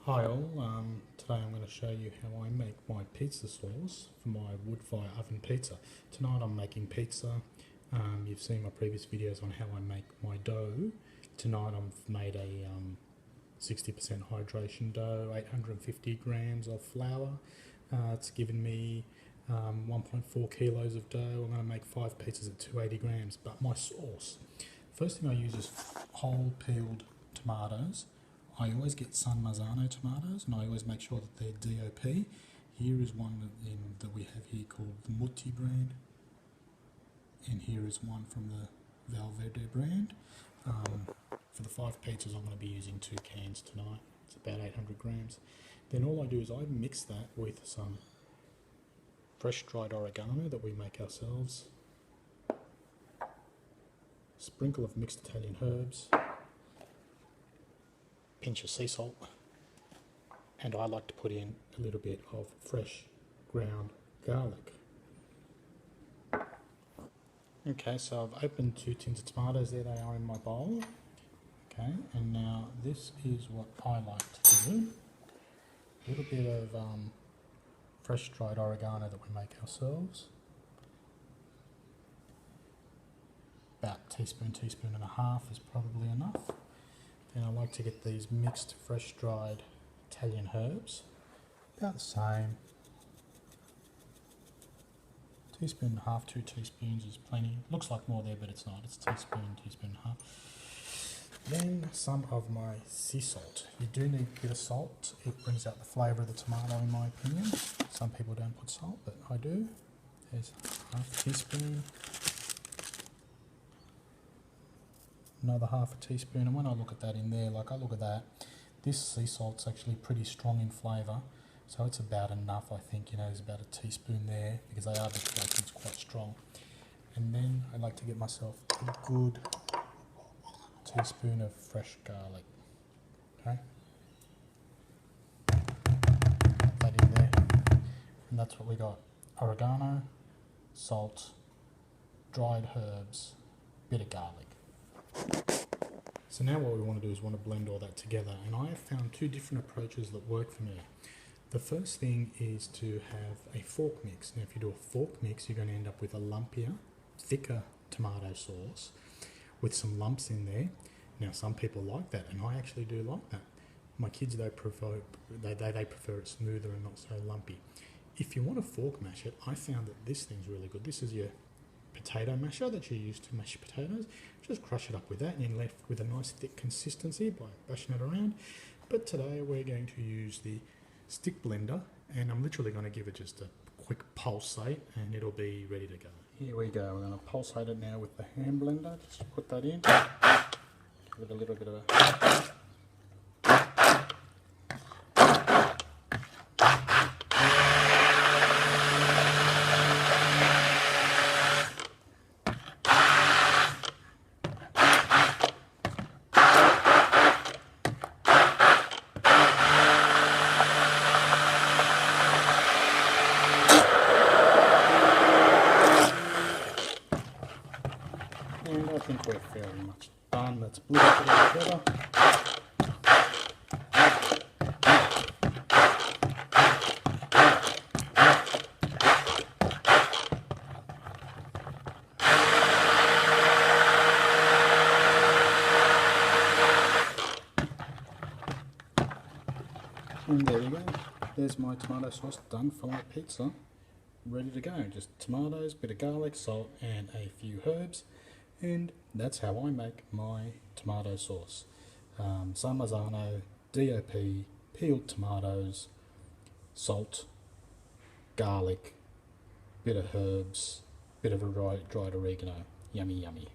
Hi all, today I'm going to show you how I make my pizza sauce for my wood fire oven pizza. Tonight I'm making pizza. You've seen my previous videos on how I make my dough. Tonight I've made a 60% hydration dough, 850 grams of flour. It's given me 1.4 kilos of dough. I'm going to make 5 pizzas at 280 grams. But my sauce, first thing I use is whole peeled tomatoes. I always get some Marzano tomatoes, and I always make sure that they're DOP. Here is one that we have here called the Mutti brand, and here is one from the Valverde brand. For the 5 pizzas I'm going to be using 2 cans tonight. It's about 800 grams. Then all I do is I mix that with some fresh dried oregano that we make ourselves, a sprinkle of mixed Italian herbs, pinch of sea salt, and I like to put in a little bit of fresh ground garlic. Okay, so I've opened 2 tins of tomatoes. There they are in my bowl. Okay, and now this is what I like to do. A little bit of fresh dried oregano that we make ourselves. About teaspoon and a half is probably enough. Then I like to get these mixed fresh dried Italian herbs, about the same. Teaspoon and a half, 2 teaspoons is plenty. Looks like more there, but it's not. It's teaspoon and a half. Then some of my sea salt. You do need a bit of salt. It brings out the flavour of the tomato, in my opinion. Some people don't put salt, but I do. There's half a teaspoon. Another half a teaspoon, and when I look at that in there, like I look at that, this sea salt's actually pretty strong in flavour, so it's about enough. I think, there's about a teaspoon there, because they are it's quite strong. And then I like to get myself a good teaspoon of fresh garlic. Okay, put that in there, and that's what we got: oregano, salt, dried herbs, bit of garlic. So now what we want to do is blend all that together, and I have found 2 different approaches that work for me. The first thing is to have a fork mix. Now if you do a fork mix, you're going to end up with a lumpier, thicker tomato sauce with some lumps in there. Now some people like that, and I actually do like that. My kids, they prefer it smoother and not so lumpy. If you want to fork mash it, I found that this thing's really good. This is your potato masher that you use to mash potatoes. Just crush it up with that, and you're left with a nice thick consistency by bashing it around. But today we're going to use the stick blender, and I'm literally going to give it just a quick pulsate, and it'll be ready to go. Here we go. We're going to pulsate it now with the hand blender. Just put that in, give it a little bit of a and I think we're fairly much done. Let's blend it all together. And there we go. There's my tomato sauce done for my pizza. Ready to go. Just tomatoes, bit of garlic, salt, and a few herbs. And that's how I make my tomato sauce. Some Marzano, DOP, peeled tomatoes, salt, garlic, bit of herbs, bit of a dried oregano. Yummy, yummy.